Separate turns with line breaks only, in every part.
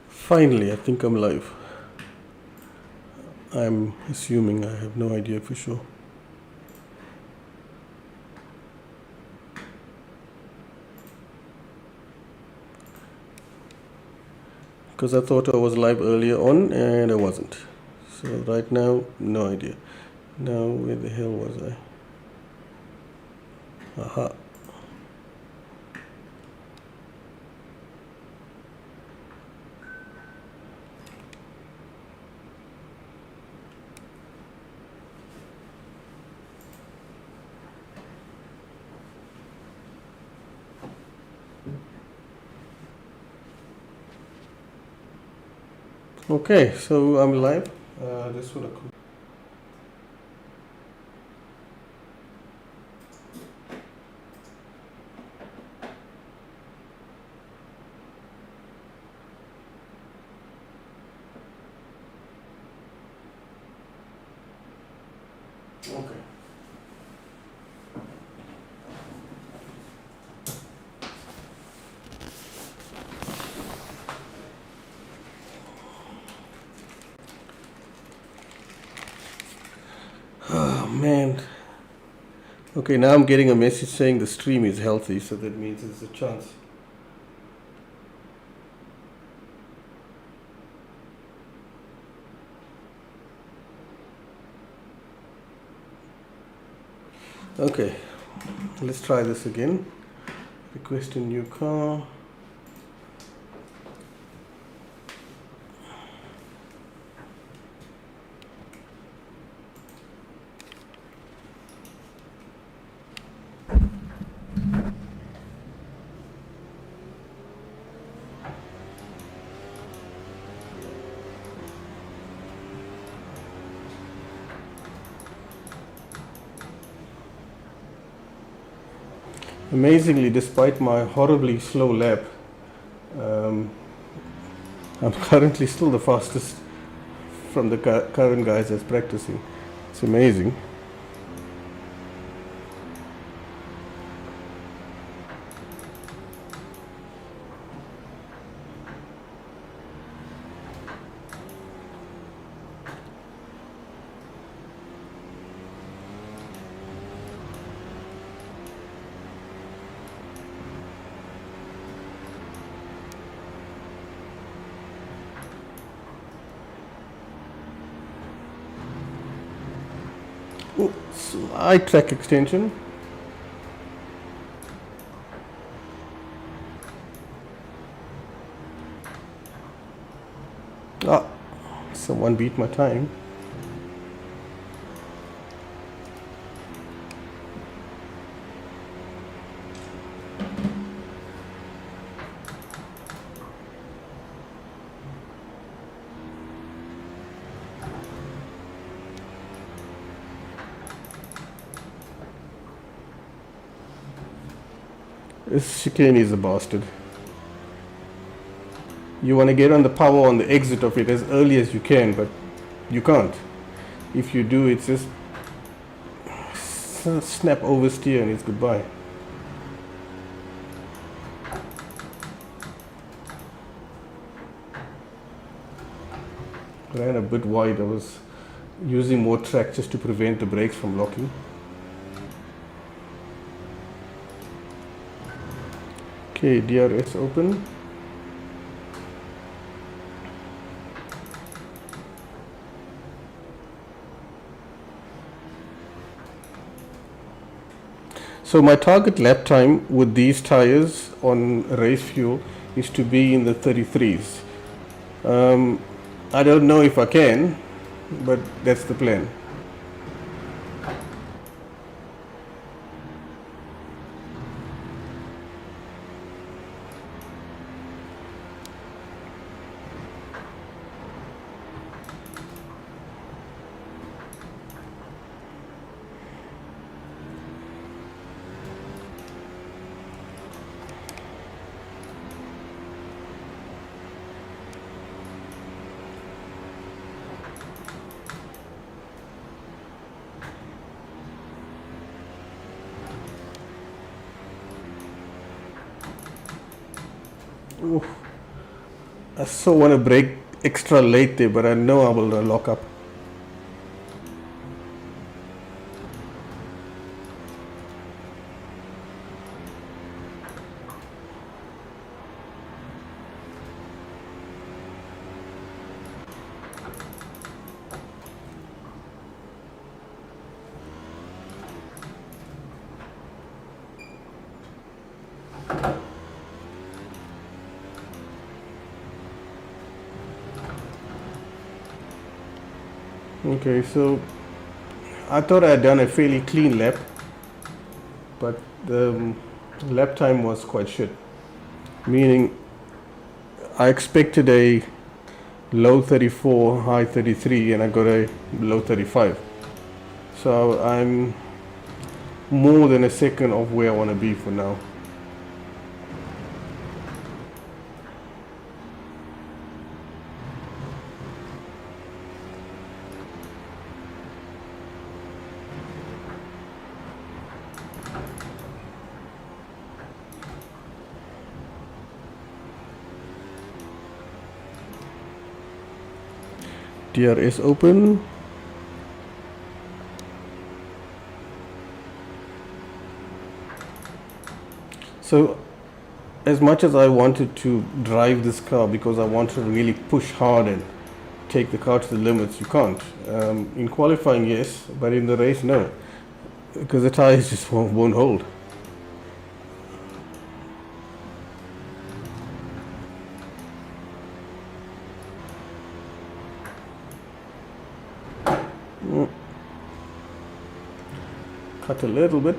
Finally, I think I'm live. I'm assuming, I have no idea for sure. Because I thought I was live earlier on and I wasn't. So right now, no idea. Now, where the hell was I? Aha. Okay, so I'm live. This would have. Okay. Oh man. Okay, now I'm getting a message saying the stream is healthy, so that means there's a chance. Okay, let's try this again. Request a new car. Amazingly, despite my horribly slow lap, um, I'm currently still the fastest from the current guys that's practicing. It's amazing. Oh, slight track extension. Ah, someone beat my time. This chicane is a bastard. You want to get on the power on the exit of it as early as you can, but you can't. If you do, it's just snap oversteer and it's goodbye. Ran a bit wide. I was using more track just to prevent the brakes from locking. Okay, DRS open. So my target lap time with these tires on race fuel is to be in the 33s. I don't know if I can, but that's the plan. Oof. I so want to brake extra late there, but I know I will lock up. Okay, so I thought I had done a fairly clean lap, but the lap time was quite shit. Meaning, I expected a low 34, high 33, and I got a low 35. So I'm more than a second of where I want to be for now. DRS open. So as much as I wanted to drive this car because I wanted to really push hard and take the car to the limits, you can't. In qualifying, yes, but in the race, no, because the tires just won't hold. Cut a little bit.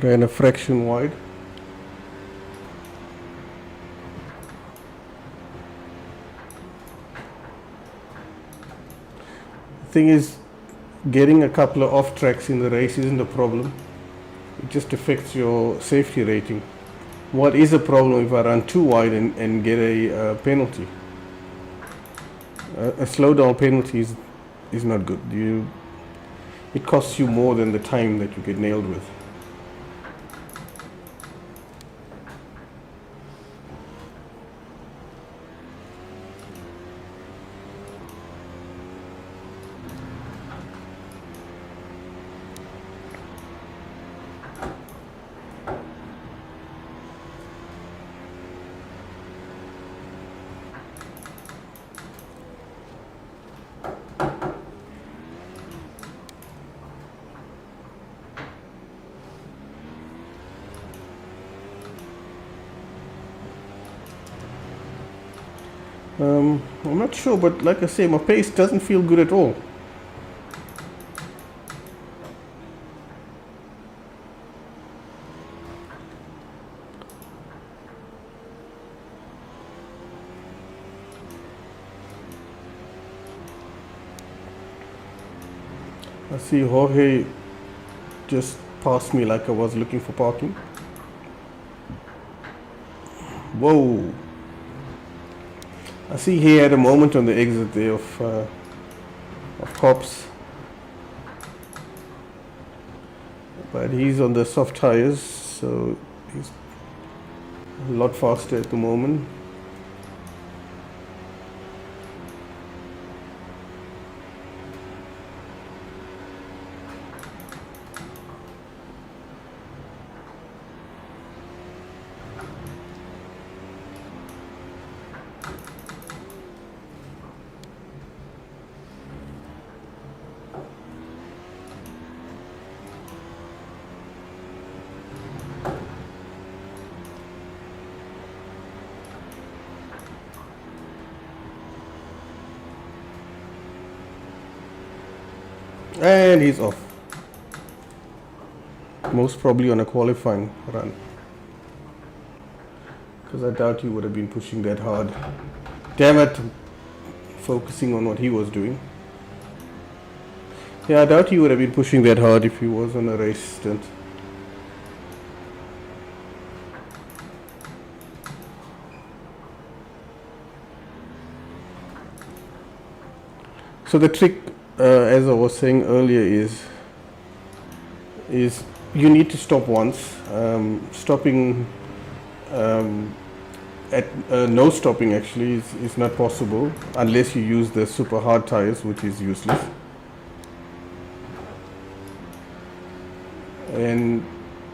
ran a fraction wide. The thing is, getting a couple of off tracks in the race isn't a problem. It just affects your safety rating. What is a problem if I run too wide and get a penalty? A slowdown penalty is not good. It costs you more than the time that you get nailed with. I'm not sure, but like I say, my pace doesn't feel good at all. I see Jorge just passed me like I was looking for parking. Whoa. I see he had a moment on the exit there of cops, but he's on the soft tires, so he's a lot faster at the moment. And he's off. Most probably on a qualifying run. Because I doubt he would have been pushing that hard. Damn it. Focusing on what he was doing. Yeah, I doubt he would have been pushing that hard if he was on a race stint. So the trick, as I was saying earlier, is you need to stop once. Stopping at no stopping actually is not possible unless you use the super hard tires, which is useless. And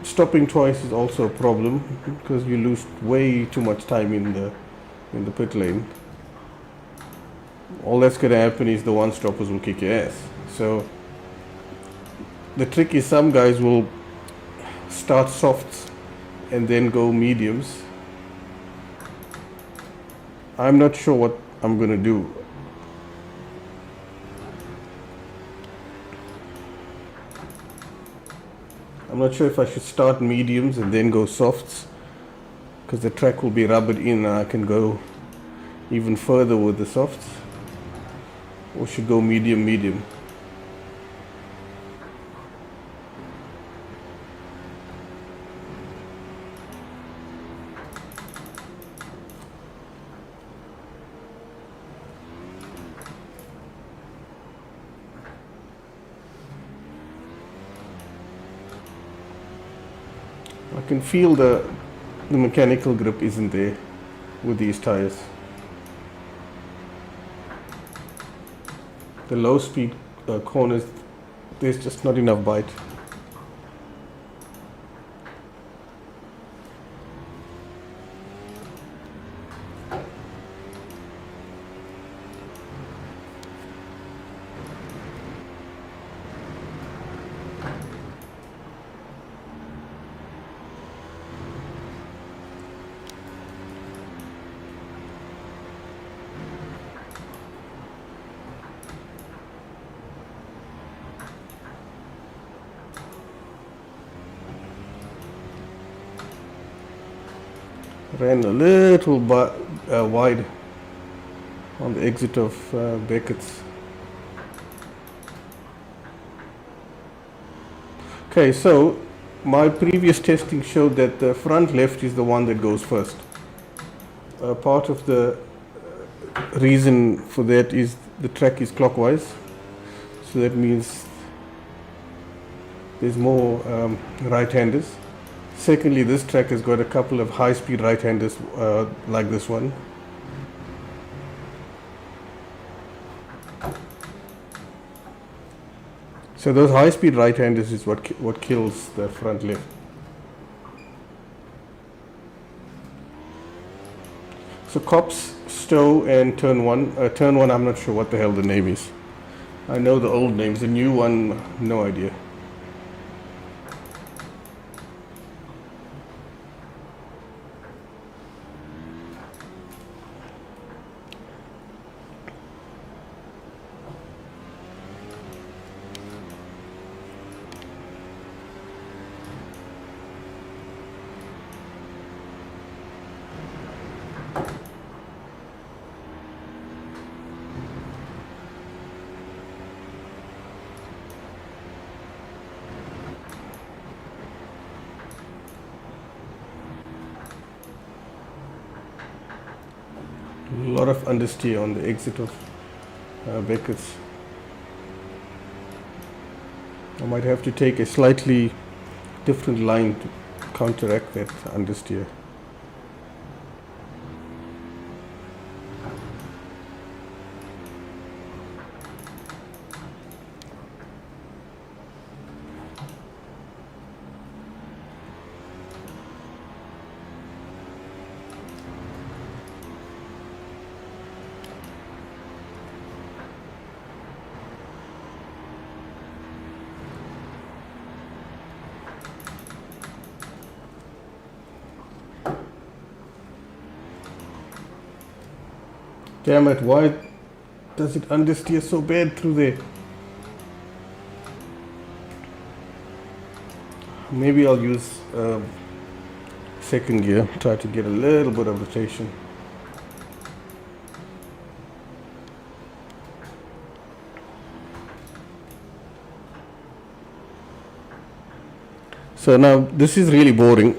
stopping twice is also a problem because you lose way too much time in the pit lane. All that's going to happen is the one stoppers will kick your ass. So the trick is some guys will start softs and then go mediums. I'm not sure what I'm going to do. I'm not sure if I should start mediums and then go softs, because the track will be rubbered in and I can go even further with the softs, or should go medium. I can feel the mechanical grip isn't there with these tires. The low speed corners, there's just not enough bite. Ran a little wide on the exit of Beckett's. Okay, so my previous testing showed that the front left is the one that goes first. Part of the reason for that is the track is clockwise, so that means there's more right-handers. Secondly, this track has got a couple of high-speed right-handers like this one. So those high-speed right-handers is what kills the front left. So Cops, Stowe and Turn 1. Turn 1, I'm not sure what the hell the name is. I know the old names, the new one, no idea. A lot of understeer on the exit of Beckett's. I might have to take a slightly different line to counteract that understeer. Damn it, why does it understeer so bad through there? Maybe I'll use second gear, try to get a little bit of rotation. So now this is really boring.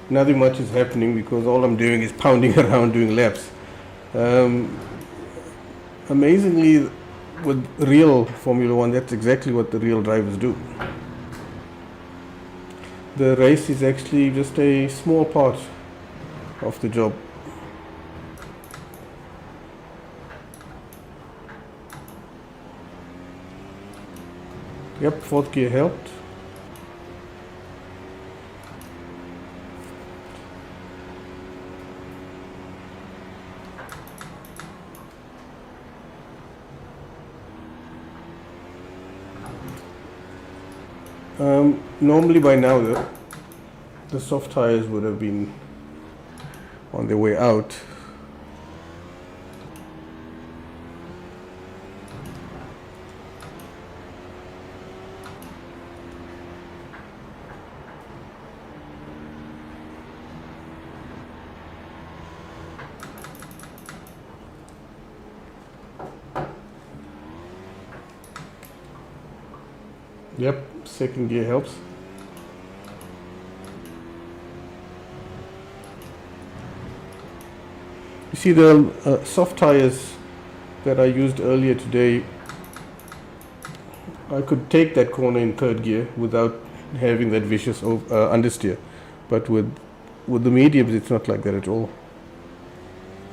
Nothing much is happening because all I'm doing is pounding around doing laps. Amazingly, with real Formula One, that's exactly what the real drivers do. The race is actually just a small part of the job. Yep, fourth gear helped. Normally by now the soft tires would have been on their way out. Yep, second gear helps. You see the soft tires that I used earlier today, I could take that corner in third gear without having that vicious understeer. But with the mediums, it's not like that at all.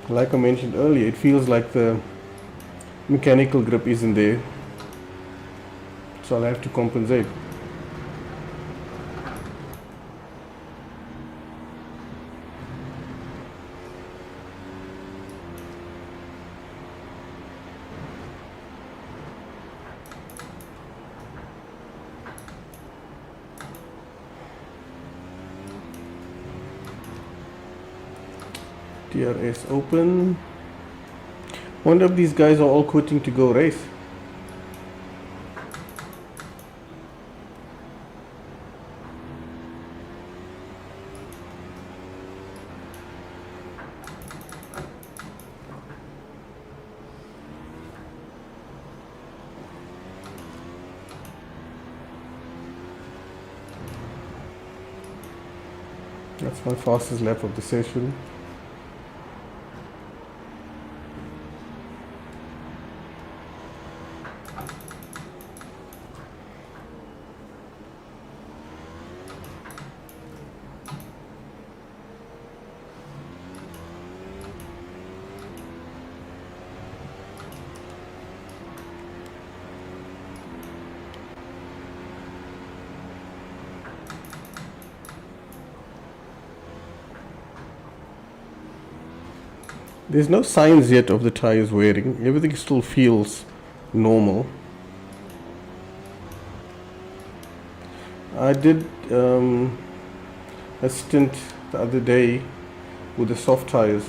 Like I mentioned earlier, it feels like the mechanical grip isn't there. So I'll have to compensate. DRS open. Wonder if these guys are all quitting to go race. That's my fastest lap of the session. There's no signs yet of the tires wearing. Everything still feels normal. I did a stint the other day with the soft tires,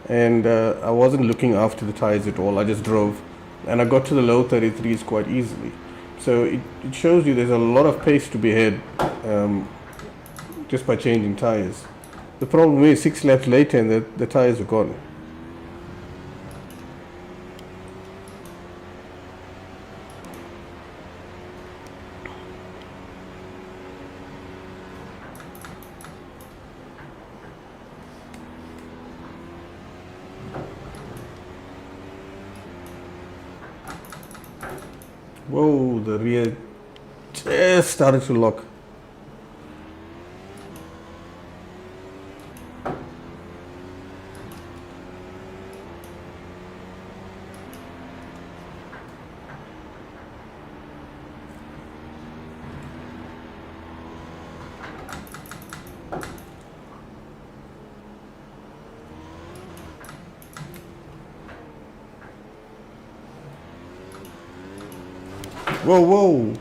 and I wasn't looking after the tires at all. I just drove, and I got to the low 33s quite easily. So it shows you there's a lot of pace to be had just by changing tires. The problem is 6 laps later and the tires are gone. Whoa, the rear just started to lock. Whoa, whoa.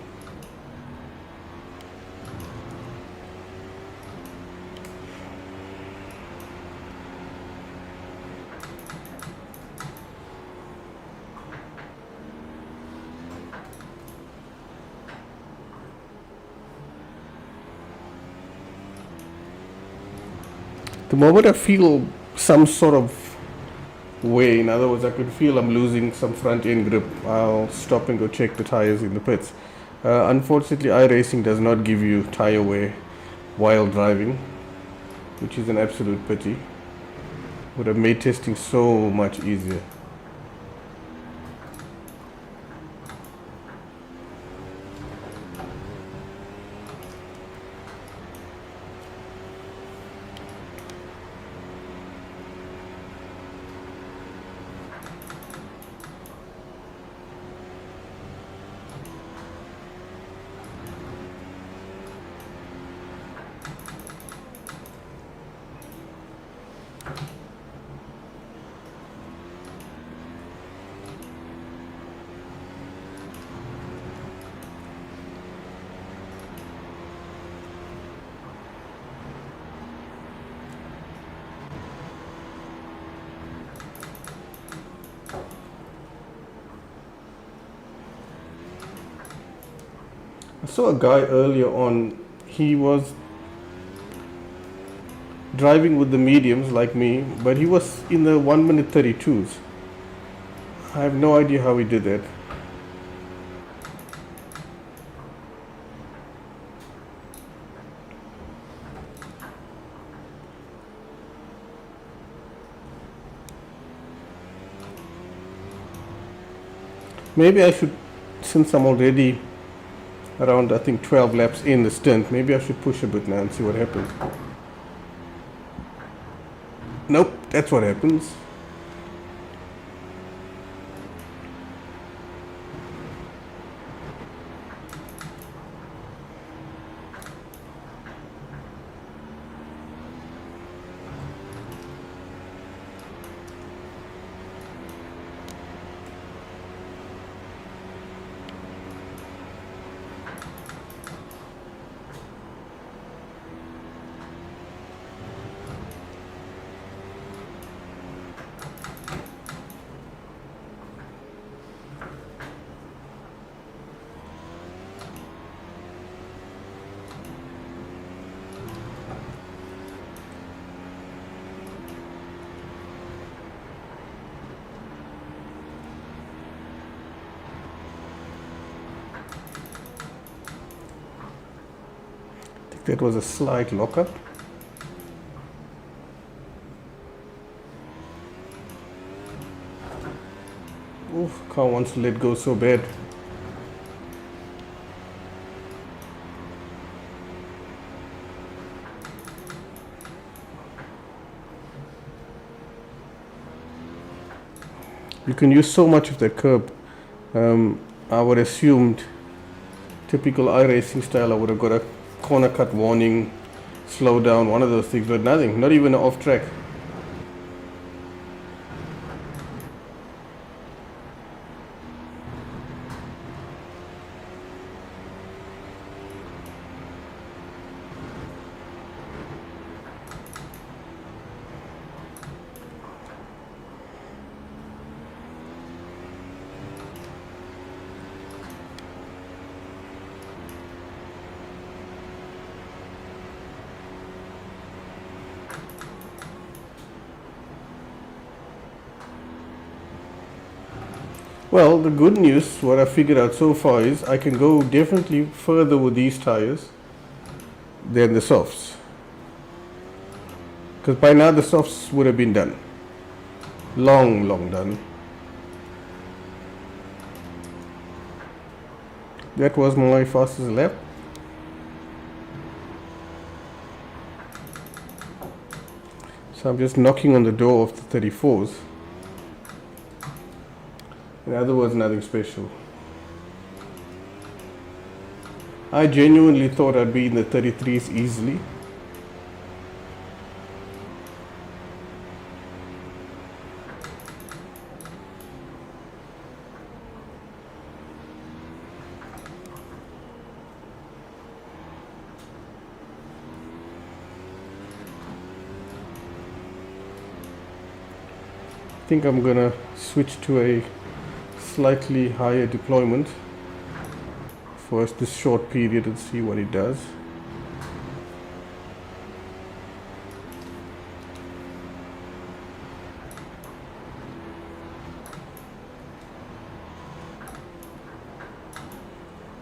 The moment I feel some sort of way, in other words, I could feel I'm losing some front end grip, I'll stop and go check the tires in the pits. Unfortunately, iRacing does not give you tire wear while driving, which is an absolute pity. Would have made testing so much easier. I saw a guy earlier on, he was driving with the mediums like me, but he was in the 1 minute 32s. I have no idea how he did that. Maybe I should, since I'm already around I think 12 laps in the stint, maybe I should push a bit now and see what happens. Nope, that's what happens. That was a slight lockup. Oof, car wants to let go so bad. You can use so much of the curb. I would assumed typical iRacing style, I would have got a corner cut warning, slow down, one of those things, but nothing, not even off track. Well, the good news, what I figured out so far is I can go definitely further with these tires than the softs. Because by now the softs would have been done. Long done. That was my fastest lap. So I'm just knocking on the door of the 34s. In other words, nothing special. I genuinely thought I'd be in the 33s easily. I think I'm gonna switch to a slightly higher deployment for this short period and see what it does.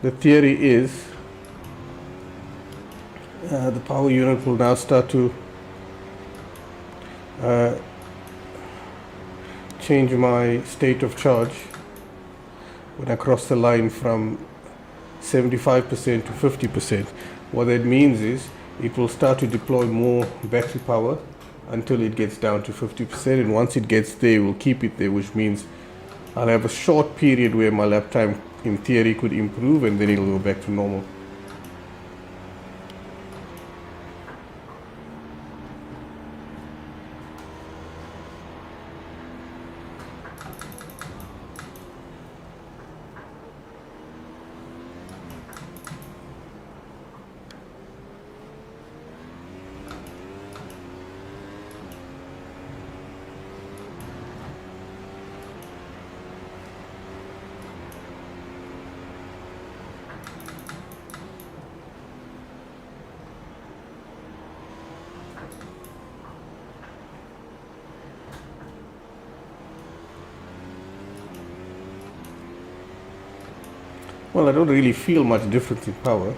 The theory is the power unit will now start to change my state of charge when I cross the line from 75% to 50%. What that means is it will start to deploy more battery power until it gets down to 50%, and once it gets there, it will keep it there, which means I'll have a short period where my lap time in theory could improve, and then it'll go back to normal. Well, I don't really feel much difference in power.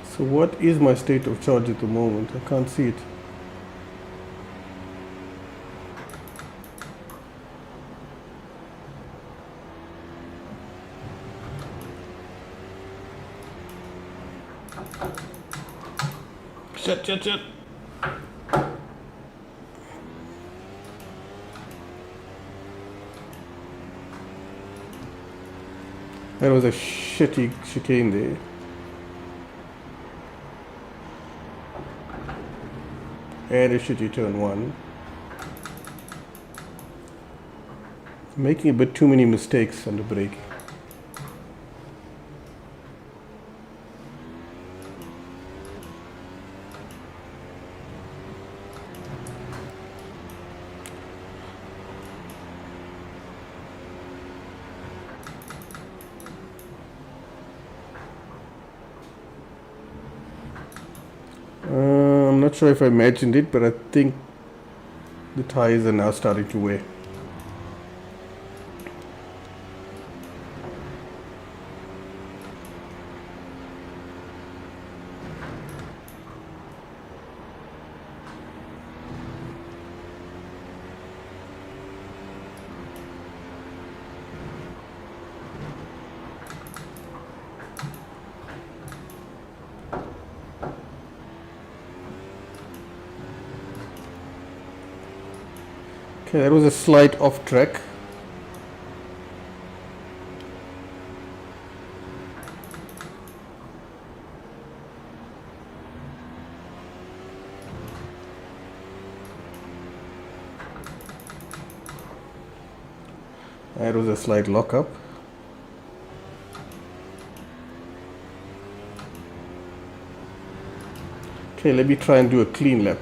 So what is my state of charge at the moment? I can't see it. Shit. That was a shitty chicane there. And a shitty turn one. Making a bit too many mistakes on the brake. not sure if I imagined it, but I think the tires are now starting to wear. Okay, that was a slight off track. That was a slight lockup. Okay, let me try and do a clean lap.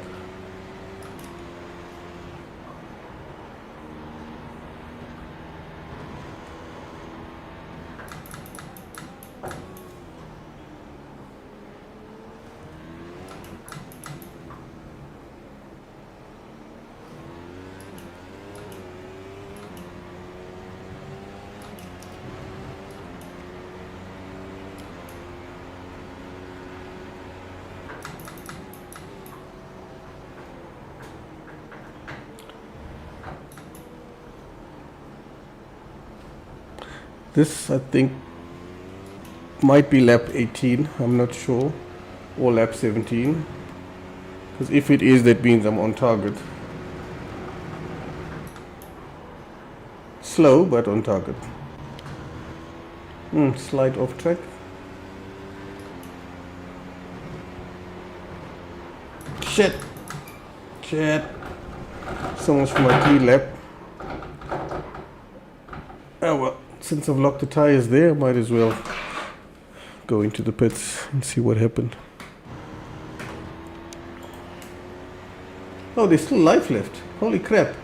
This, I think, might be lap 18, I'm not sure, or lap 17, because if it is, that means I'm on target. Slow, but on target. Slight off track. Shit! So much for my clean lap. Oh well, since I've locked the tires there, I might as well go into the pits and see what happened. Oh, there's still life left. Holy crap.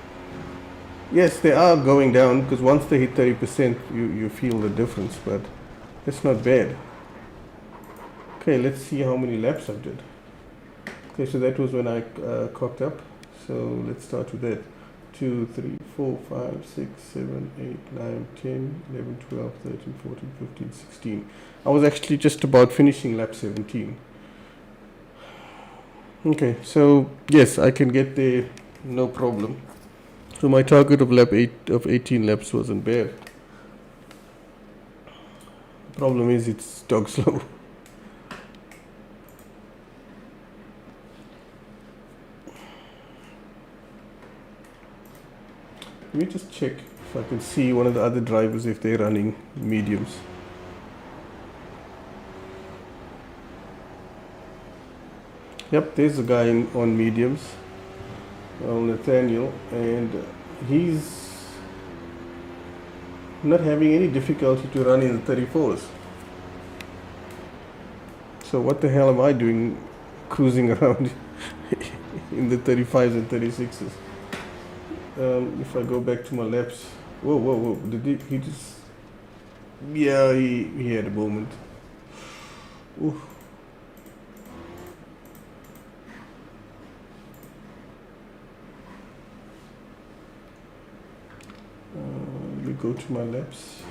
Yes, they are going down, because once they hit 30%, you feel the difference, but it's not bad. Okay, let's see how many laps I did. Okay, so that was when I cocked up. So let's start with that. 2, 3, 4, 5, 6, 7, 8, 9, 10, 11, 12, 13, 14, 15, 16. I was actually just about finishing lap 17. Okay, so yes, I can get there, no problem. So my target of 18 laps wasn't bad. The problem is it's dog slow. Let me just check if I can see one of the other drivers if they're running mediums. Yep, there's a guy on mediums, Nathaniel, and he's not having any difficulty to run in the 34s. So what the hell am I doing cruising around in the 35s and 36s? If I go back to my laps, whoa, did he just, yeah, he had a moment. Oof. Let me go to my laps.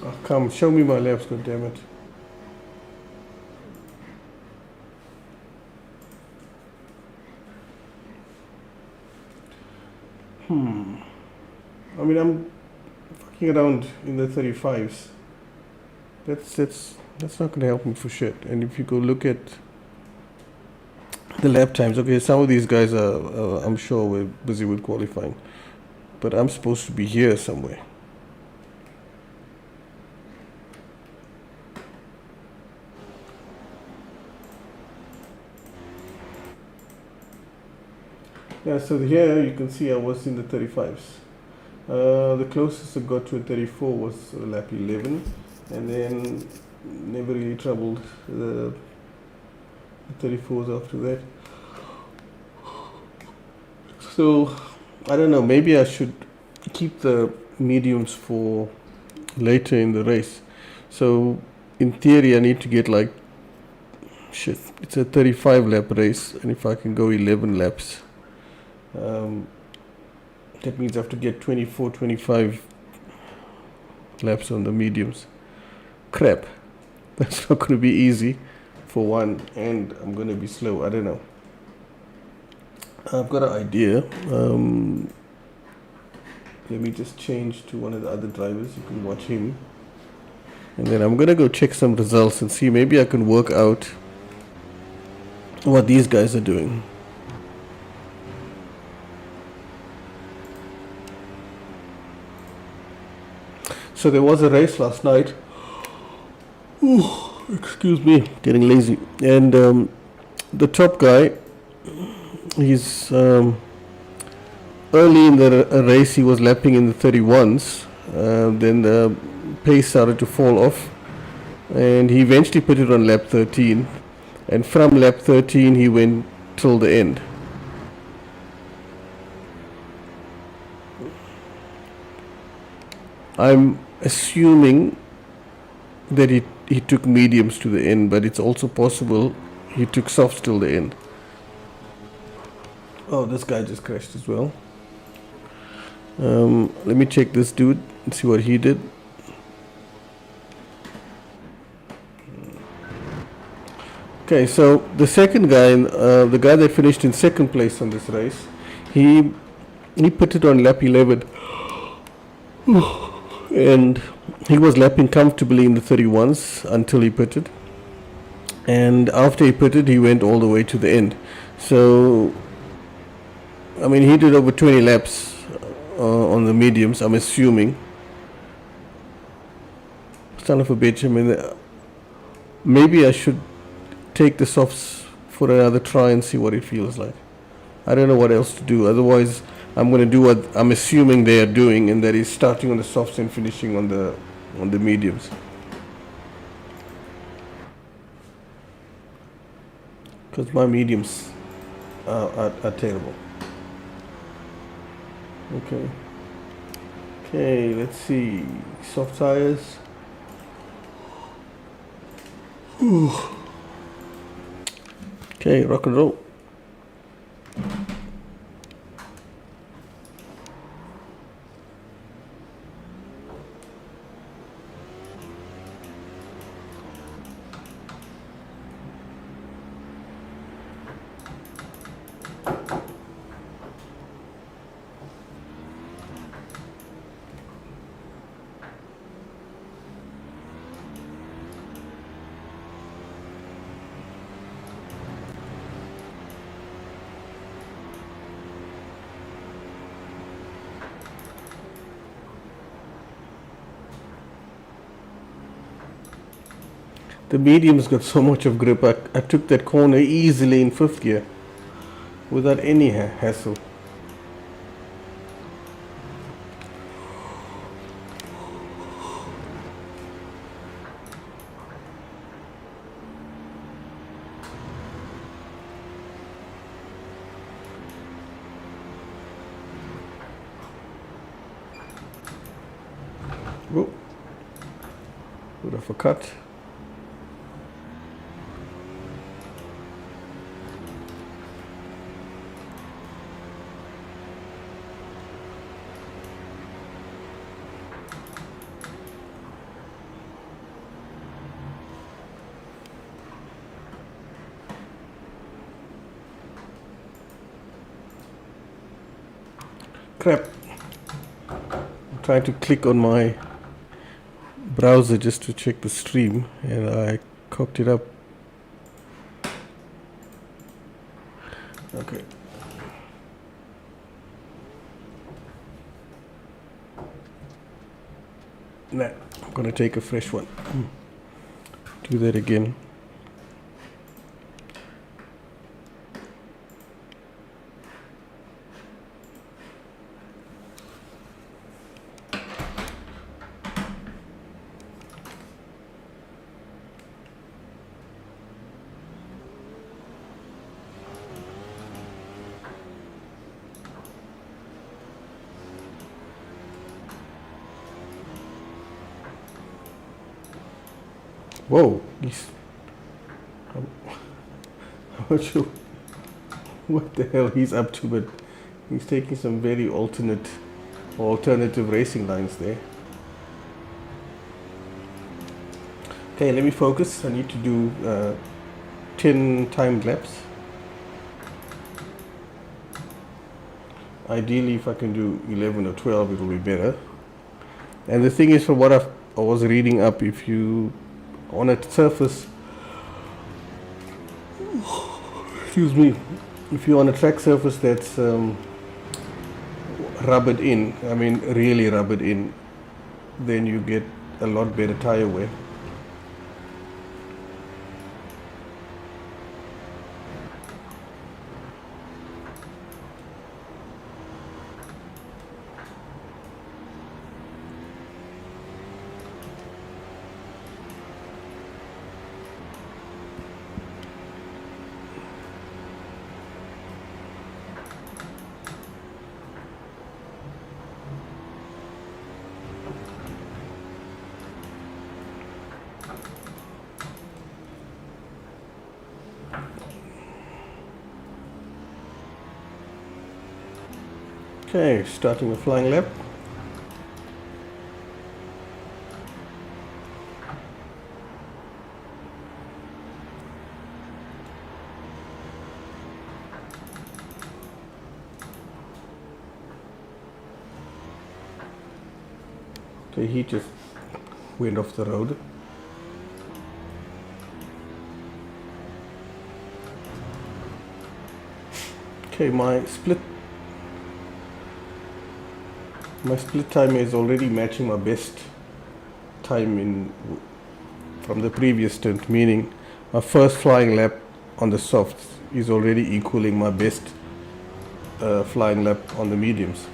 Oh, come, show me my laps, goddammit. I mean, I'm fucking around in the 35s. That's not gonna help me for shit. And if you go look at the lap times, okay, some of these guys are, I'm sure, we're busy with qualifying, but I'm supposed to be here somewhere. Yeah, so here you can see I was in the 35s. The closest I got to a 34 was lap 11, and then never really troubled the 34s after that. So I don't know, maybe I should keep the mediums for later in the race. So in theory I need to get like, shit, it's a 35 lap race, and if I can go 11 laps, that means I have to get 24, 25 laps on the mediums. Crap. That's not going to be easy for one, and I'm going to be slow. I don't know. I've got an idea. Let me just change to one of the other drivers. You can watch him. And then I'm going to go check some results and see. Maybe I can work out what these guys are doing. So there was a race last night. Ooh, excuse me, getting lazy. And the top guy, he's early in the race he was lapping in the 31s. Then the pace started to fall off, and he eventually put it on lap 13. And from lap 13 he went till the end. I'm assuming that he took mediums to the end, but it's also possible he took softs till the end. Oh, this guy just crashed as well. Let me check this dude and see what he did. Okay, so the second guy, the guy that finished in second place on this race, he put it on lap 11. And he was lapping comfortably in the 31s until he pitted. And after he pitted, he went all the way to the end. So, I mean, he did over 20 laps on the mediums, I'm assuming. Son of a bitch, I mean, maybe I should take the softs for another try and see what it feels like. I don't know what else to do. Otherwise, I'm going to do what I'm assuming they are doing, and that is starting on the softs and finishing on the mediums. Because my mediums are terrible. Okay, let's see. Soft tires. Okay, rock and roll. The medium's got so much of grip. I took that corner easily in 5th gear without any hassle. Oh, bit of a cut. Crap. I'm trying to click on my browser just to check the stream, and I cocked it up. Okay. Nah, I'm gonna take a fresh one. Do that again. Whoa, I'm not sure what the hell he's up to, but he's taking some very alternative racing lines there. Okay, let me focus. I need to do 10 timed laps. Ideally, if I can do 11 or 12, it will be better. And the thing is, from what I was reading up, if you on a surface, excuse me, if you're on a track surface that's rubbered in, I mean really rubbered in, then you get a lot better tire wear. Okay, starting the flying lap. Okay, he just went off the road. Okay, my split time is already matching my best time from the previous stint, meaning my first flying lap on the softs is already equaling my best flying lap on the mediums.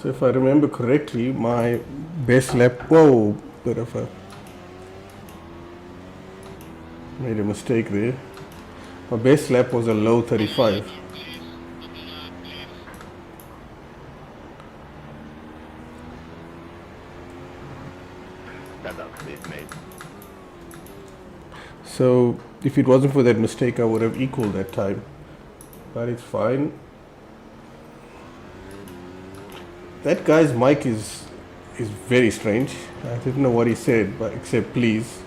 So if I remember correctly, my best lap, whoa, bit of a, made a mistake there. My best lap was a low 35. So if it wasn't for that mistake, I would have equaled that time, but it's fine. That guy's mic is very strange. I didn't know what he said, but except please.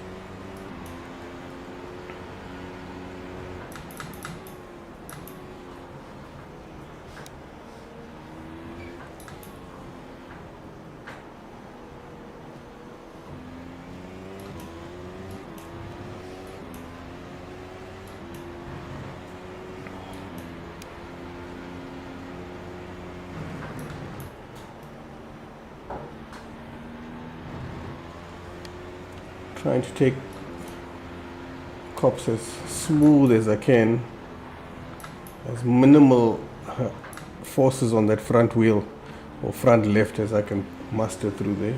Trying to take cops as smooth as I can, as minimal forces on that front wheel or front left as I can muster through there.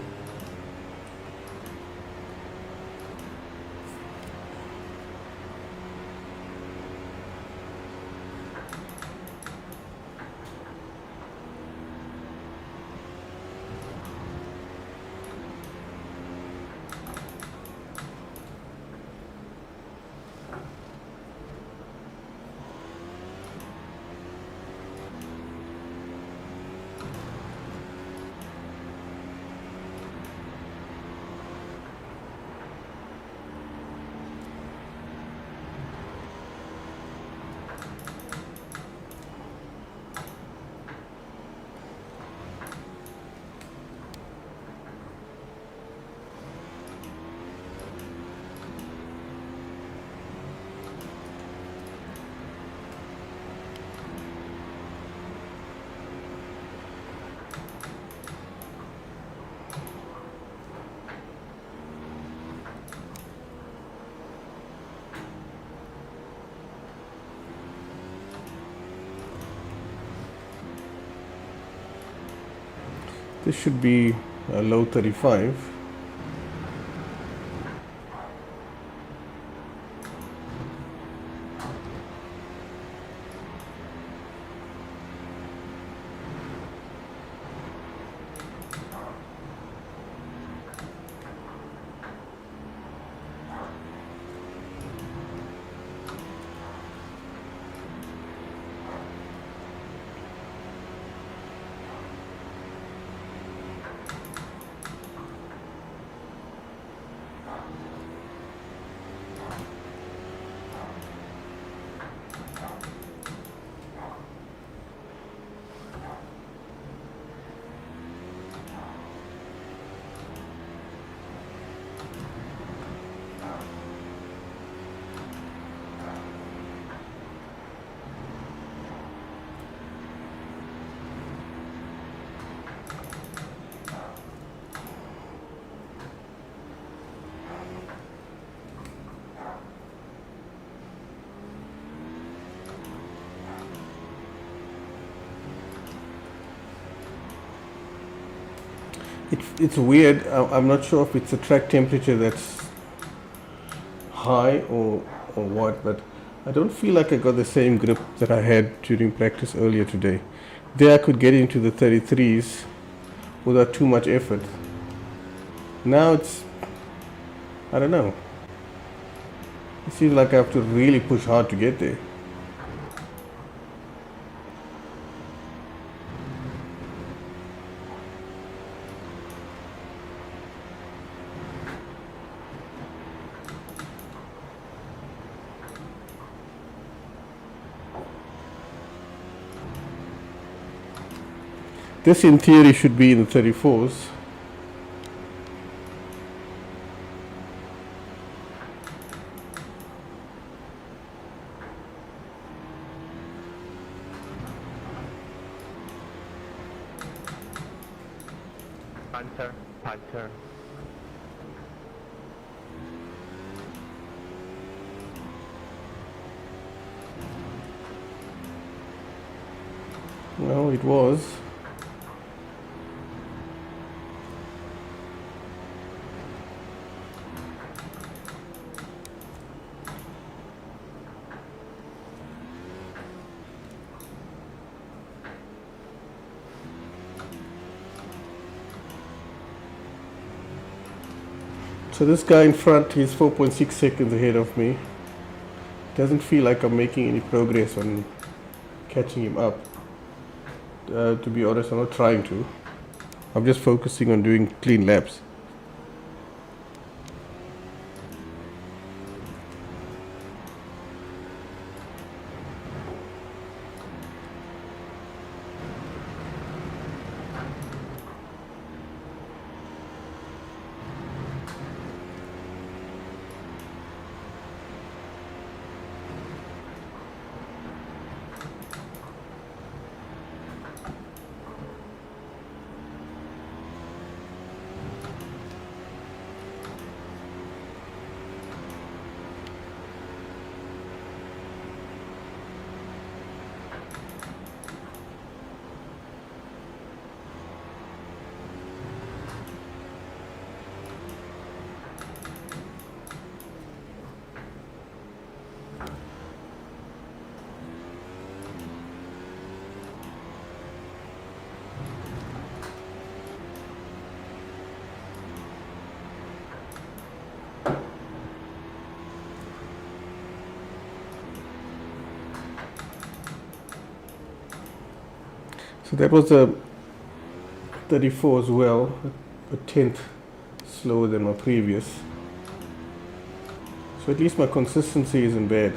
This should be a low 35. It's weird. I'm not sure if it's a track temperature that's high or what, but I don't feel like I got the same grip that I had during practice earlier today. There I could get into the 33s without too much effort. Now it's, I don't know. It seems like I have to really push hard to get there. This in theory should be in the 34s.
Punter.
Well, it was. So this guy in front is 4.6 seconds ahead of me. Doesn't feel like I'm making any progress on catching him up. To be honest, I'm not trying to. I'm just focusing on doing clean laps. So that was a 34 as well, a tenth slower than my previous. So at least my consistency isn't bad.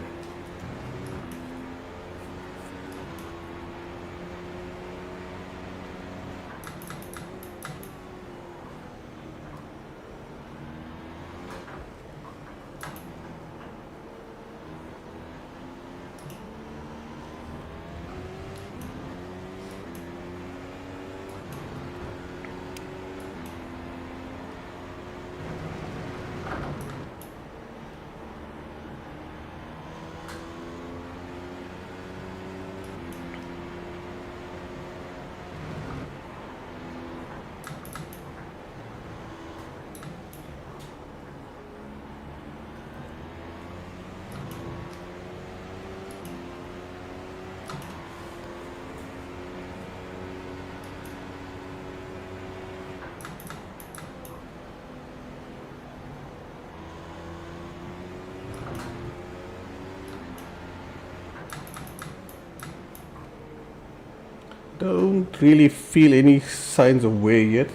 don't really feel any signs of wear yet.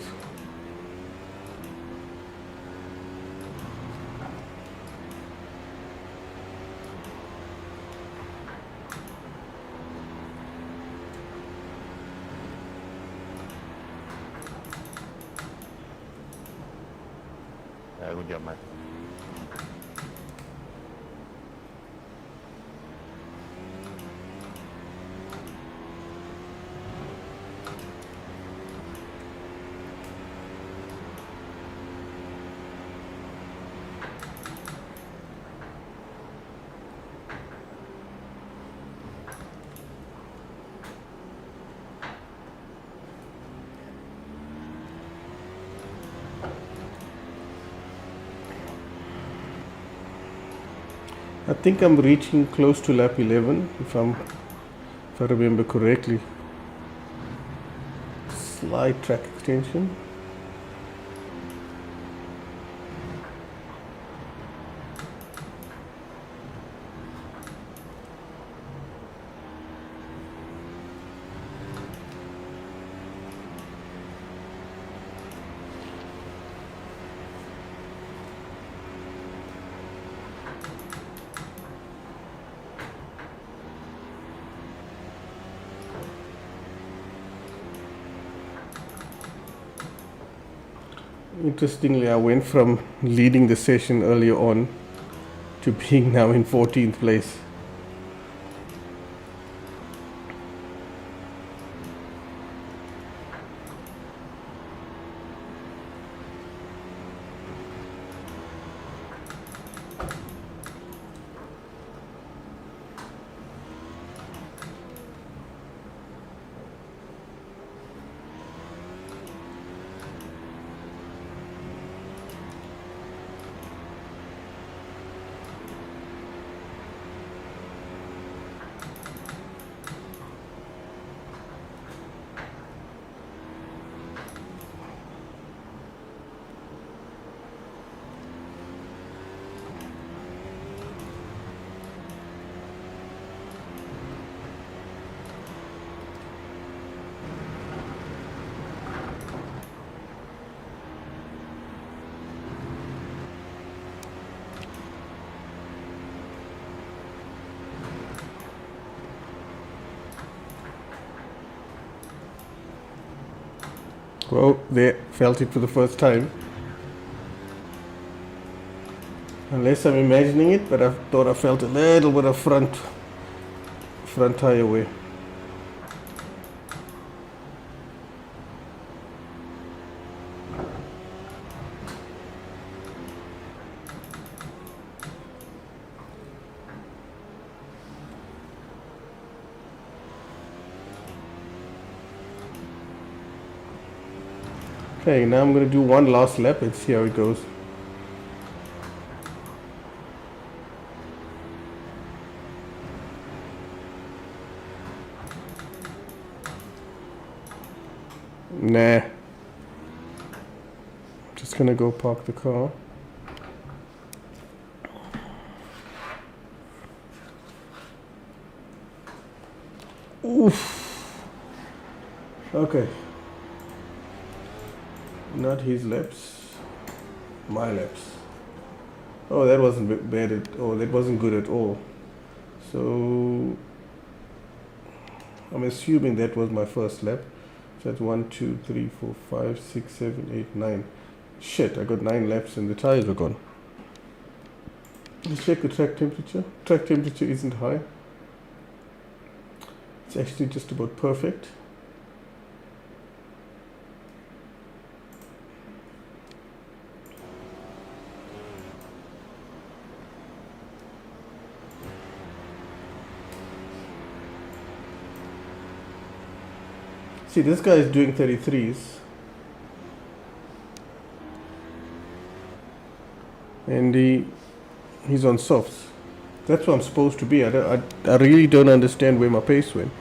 Good job, man.
I think I'm reaching close to lap 11 if I remember correctly. Slight track extension. Interestingly, I went from leading the session earlier on to being now in 14th place. Well, they felt it for the first time. Unless I'm imagining it, but I thought I felt a little bit of front tire wear. Okay, now I'm going to do one last lap and see how it goes. Nah. Just going to go park the car. Oof. Okay. Not his laps, my laps. Oh, that wasn't bad that wasn't good at all. So I'm assuming that was my first lap. So that's 1, 2, 3, 4, 5, 6, 7, 8, 9. Shit, I got 9 laps and the tires are gone. Let's check the track temperature. Track temperature isn't high. It's actually just about perfect. See, this guy is doing 33s. And he's on softs. That's what I'm supposed to be. I really don't understand where my pace went.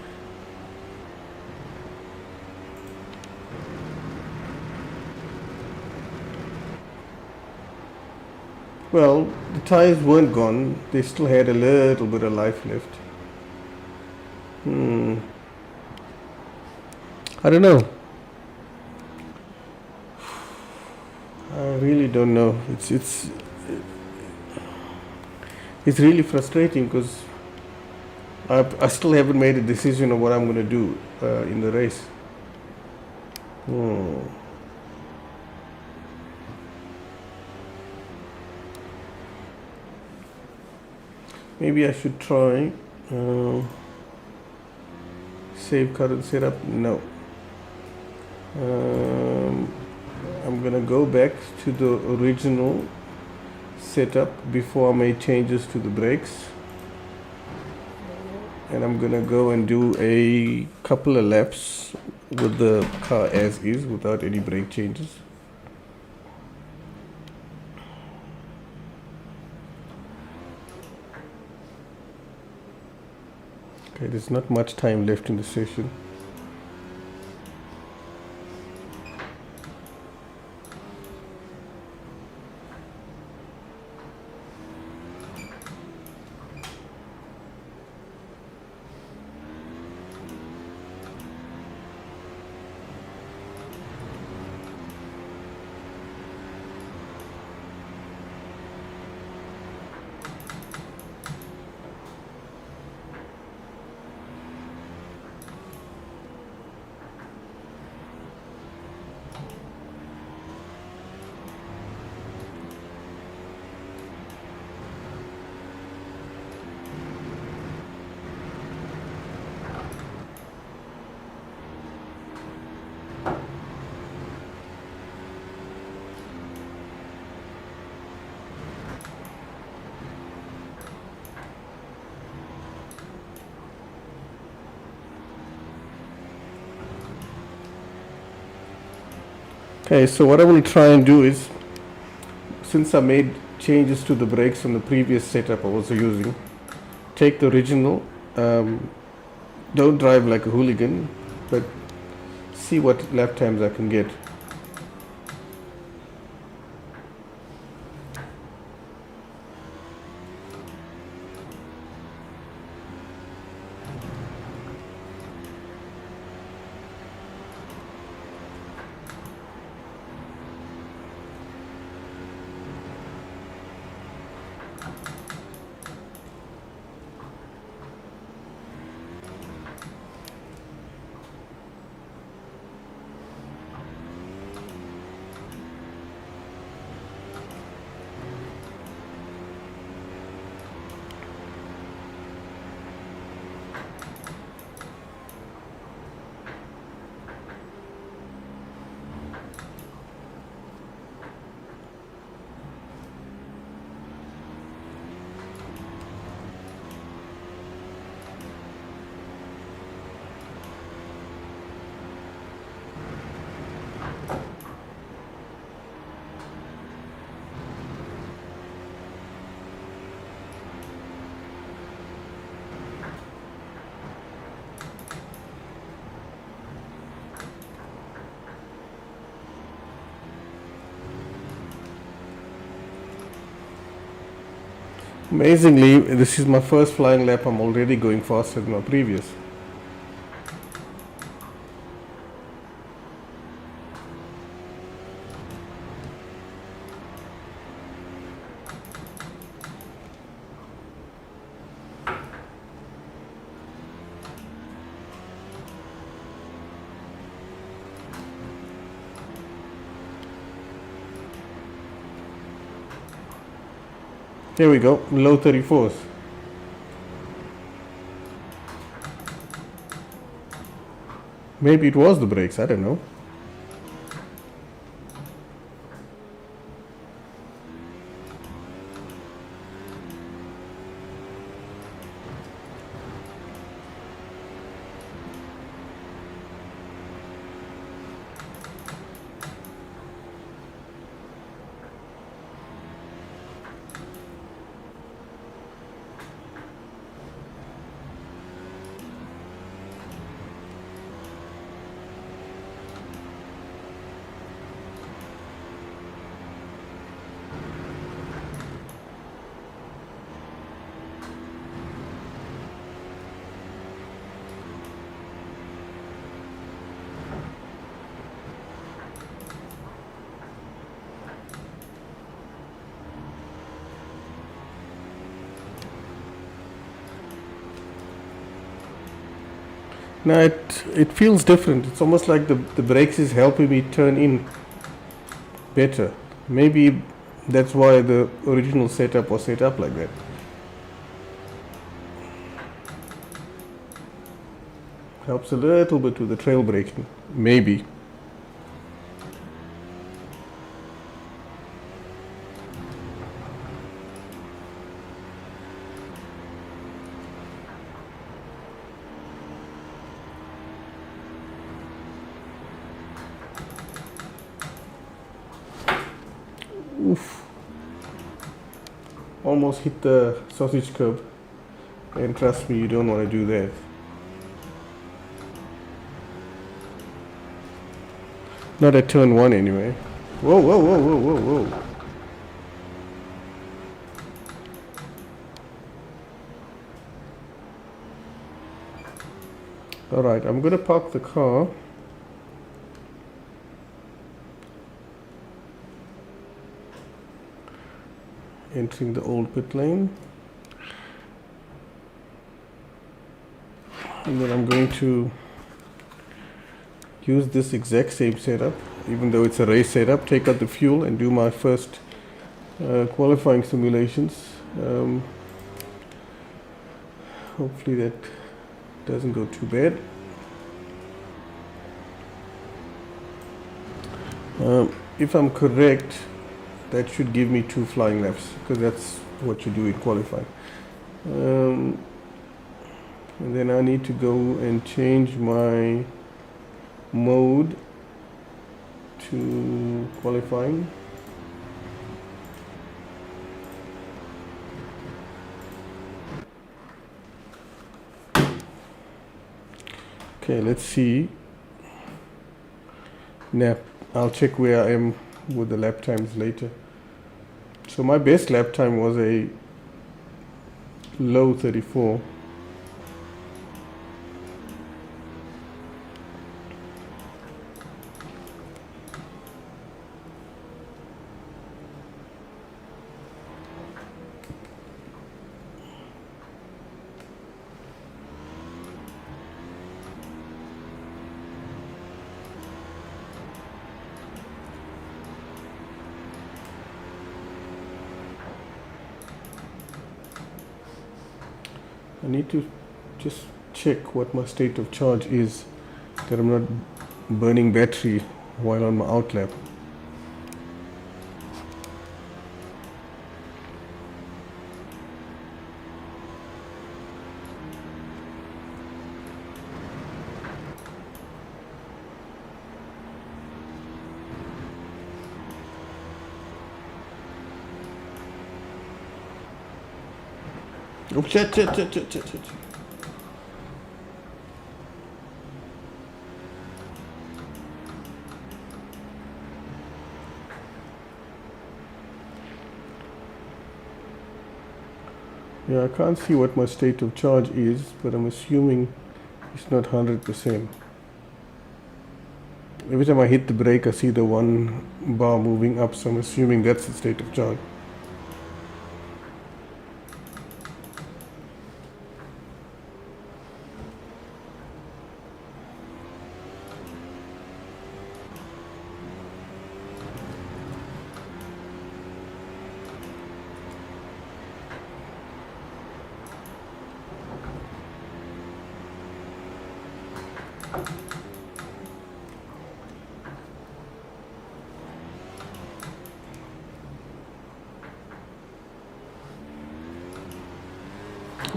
Well, the tires weren't gone. They still had a little bit of life left. I don't know. I really don't know. It's really frustrating because I still haven't made a decision of what I'm going to do in the race. Maybe I should try save current setup. No. I'm gonna go back to the original setup before I made changes to the brakes, and I'm gonna go and do a couple of laps with the car as is without any brake changes. Okay, there's not much time left in the session. Okay, so what I will try and do is, since I made changes to the brakes on the previous setup I was using, take the original, don't drive like a hooligan, but see what lap times I can get. Amazingly, this is my first flying lap. I'm already going faster than my previous. Here we go, low 34s. Maybe it was the brakes, I don't know. No, it feels different. It's almost like the brakes is helping me turn in better. Maybe that's why the original setup was set up like that. Helps a little bit with the trail braking, maybe. Oof. Almost hit the sausage curb. And trust me, you don't want to do that. Not at turn 1 anyway. Whoa, whoa, whoa, whoa, whoa, whoa. Alright, I'm gonna park the car. Entering the old pit lane. And then I'm going to use this exact same setup, even though it's a race setup, take out the fuel and do my first qualifying simulations. Hopefully that doesn't go too bad. If I'm correct, that should give me 2 flying laps, because that's what you do in qualifying. And then I need to go and change my mode to qualifying. Okay, let's see. Now I'll check where I am with the lap times later. So my best lap time was a low 34. I need to just check what my state of charge is, that I'm not burning battery while on my out lap. Oh, shit. Yeah, I can't see what my state of charge is, but I'm assuming it's not 100%. Every time I hit the brake, I see the 1 bar moving up, so I'm assuming that's the state of charge.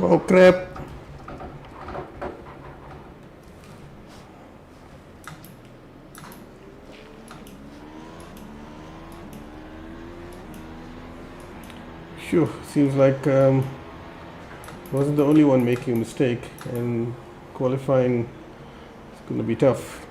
Oh crap! Phew, seems like I wasn't the only one making a mistake, and qualifying is going to be tough.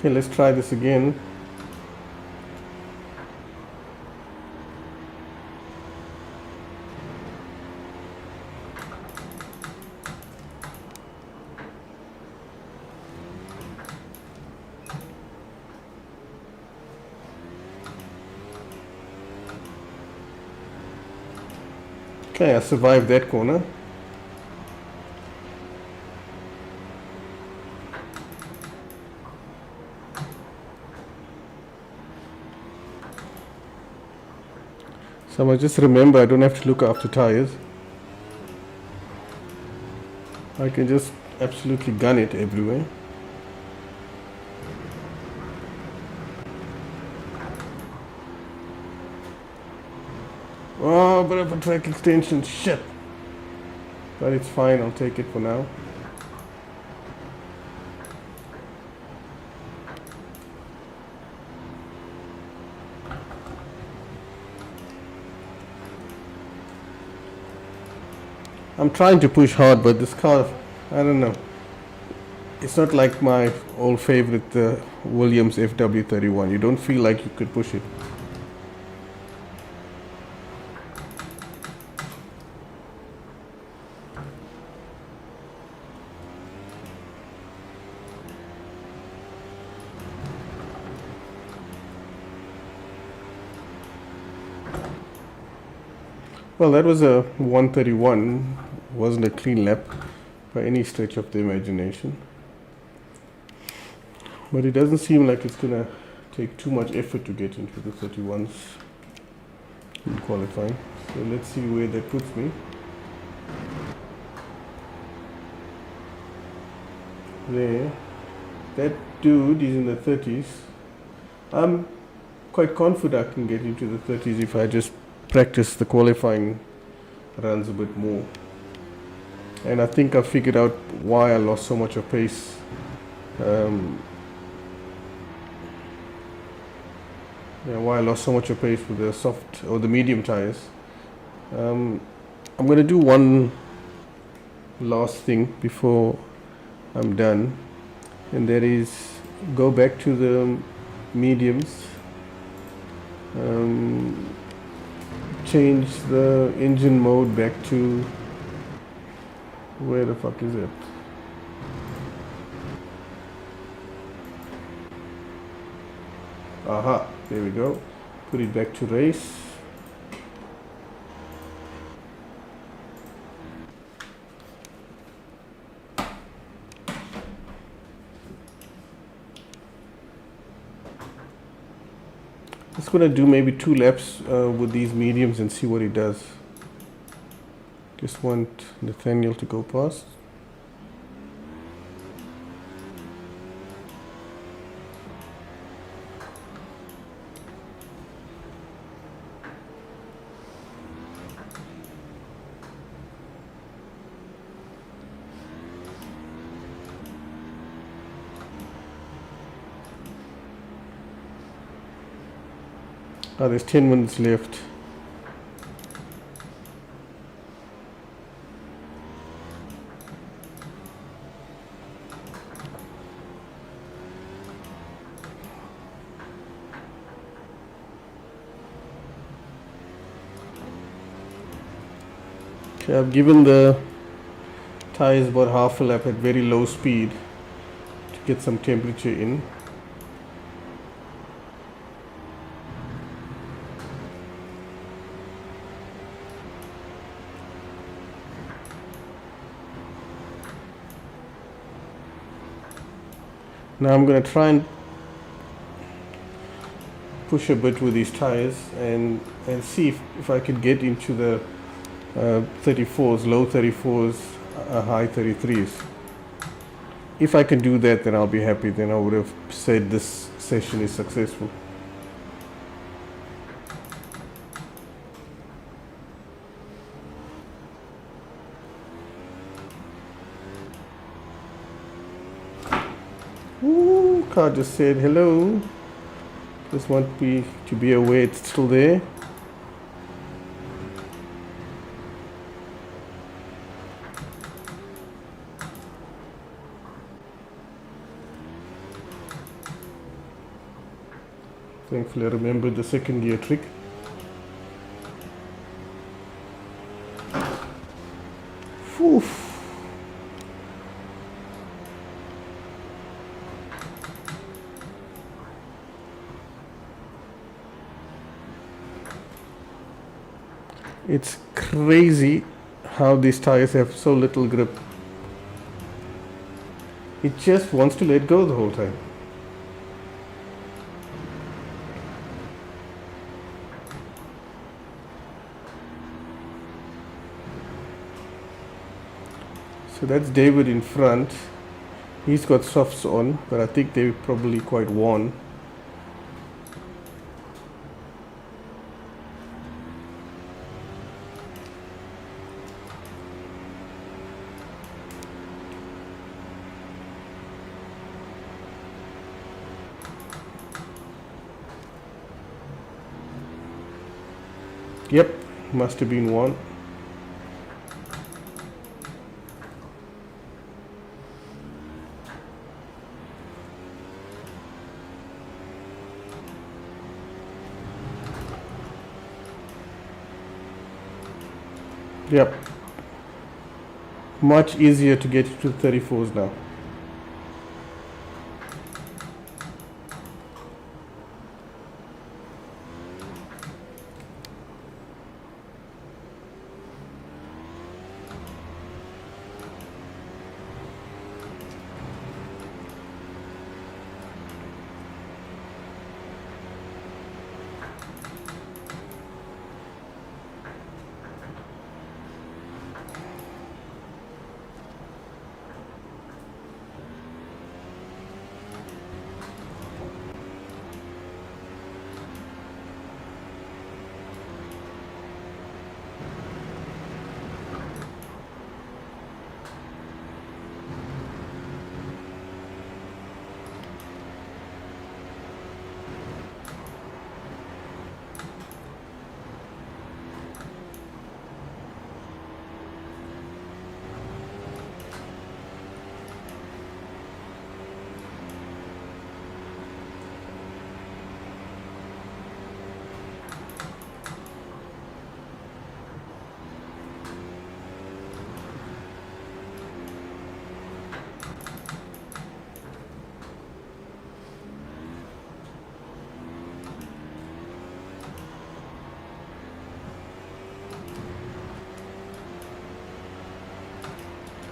Okay, let's try this again. Okay, I survived that corner. So I just remember I don't have to look after tires. I can just absolutely gun it everywhere. Oh, bit of a track extension, shit. But it's fine, I'll take it for now. I'm trying to push hard, but this car, I don't know. It's not like my old favorite Williams FW31. You don't feel like you could push it. Well, that was a 131. Wasn't a clean lap by any stretch of the imagination. But it doesn't seem like it's gonna take too much effort to get into the 31s in qualifying. So let's see where that puts me. There. That dude is in the 30s. I'm quite confident I can get into the 30s if I just practice the qualifying runs a bit more. And I think I figured out why I lost so much of pace. Why I lost so much of pace with the soft or the medium tires. I'm going to do one last thing before I'm done, and that is go back to the mediums, change the engine mode back to, where the fuck is it? Aha, there we go. Put it back to race. Just gonna do maybe 2 laps with these mediums and see what it does. Just want Nathaniel to go past. There's 10 minutes left. Okay, I've given the tires about half a lap at very low speed to get some temperature in. Now I'm going to try and push a bit with these tires and see if I could get into the 34s, low 34s, high 33s. If I can do that, then I'll be happy. Then I would have said this session is successful. Ooh, car just said hello. Just want me to be aware it's still there. Thankfully I remembered the second gear trick. Whew. It's crazy how these tires have so little grip. It just wants to let go the whole time. So that's David in front. He's got softs on, but I think they're probably quite worn. Yep, must have been worn. Yep. Much easier to get to 34s now.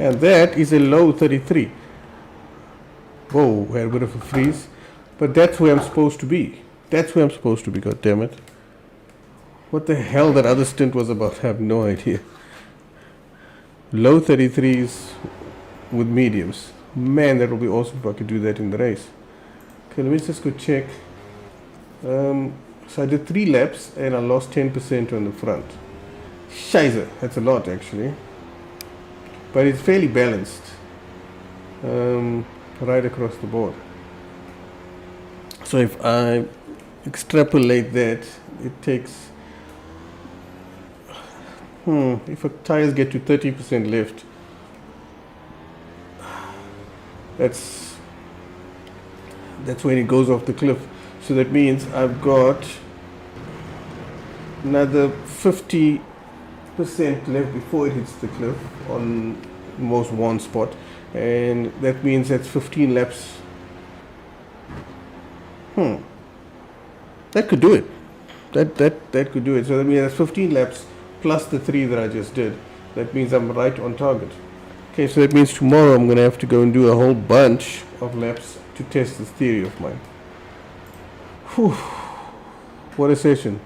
And that is a low 33. Whoa, had a bit of a freeze. But that's where I'm supposed to be. That's where I'm supposed to be, god damn it. What the hell that other stint was about, I have no idea. Low 33s with mediums. Man, that would be awesome if I could do that in the race. Okay, let me just go check. So I did 3 laps and I lost 10% on the front. Scheiße, that's a lot actually. But it's fairly balanced right across the board. So if I extrapolate that, it takes if tires get to 30% left, that's when it goes off the cliff. So that means I've got another 50% left before it hits the cliff on most worn spot, and that means that's 15 laps. That could do it. That could do it. So that means that's 15 laps plus the 3 that I just did. That means I'm right on target. Okay, so that means tomorrow I'm gonna have to go and do a whole bunch of laps to test this theory of mine. Whew. What a session.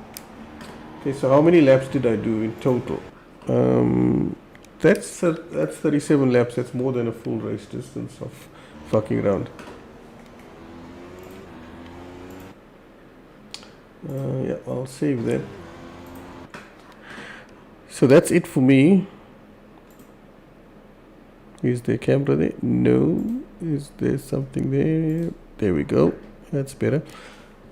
Okay, so how many laps did I do in total? That's 37 laps. That's more than a full race distance of fucking around. Yeah, I'll save that. So that's it for me. Is there a camera there? No. Is there something there? There we go. That's better.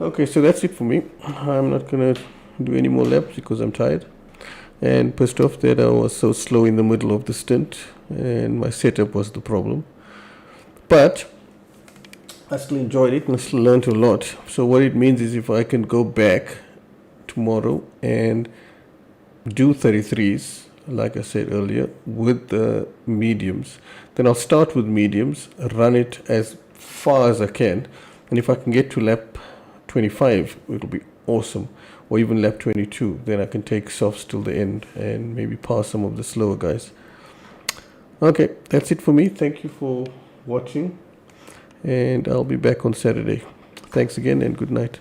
Okay, so that's it for me. I'm not gonna do any more laps because I'm tired and pissed off that I was so slow in the middle of the stint and my setup was the problem. But I still enjoyed it and I still learned a lot. So what it means is if I can go back tomorrow and do 33s, like I said earlier, with the mediums, then I'll start with mediums, run it as far as I can, and if I can get to lap 25, it'll be awesome, or even lap 22. Then I can take softs till the end and maybe pass some of the slower guys. Okay, that's it for me. Thank you for watching, and I'll be back on Saturday. Thanks again and good night.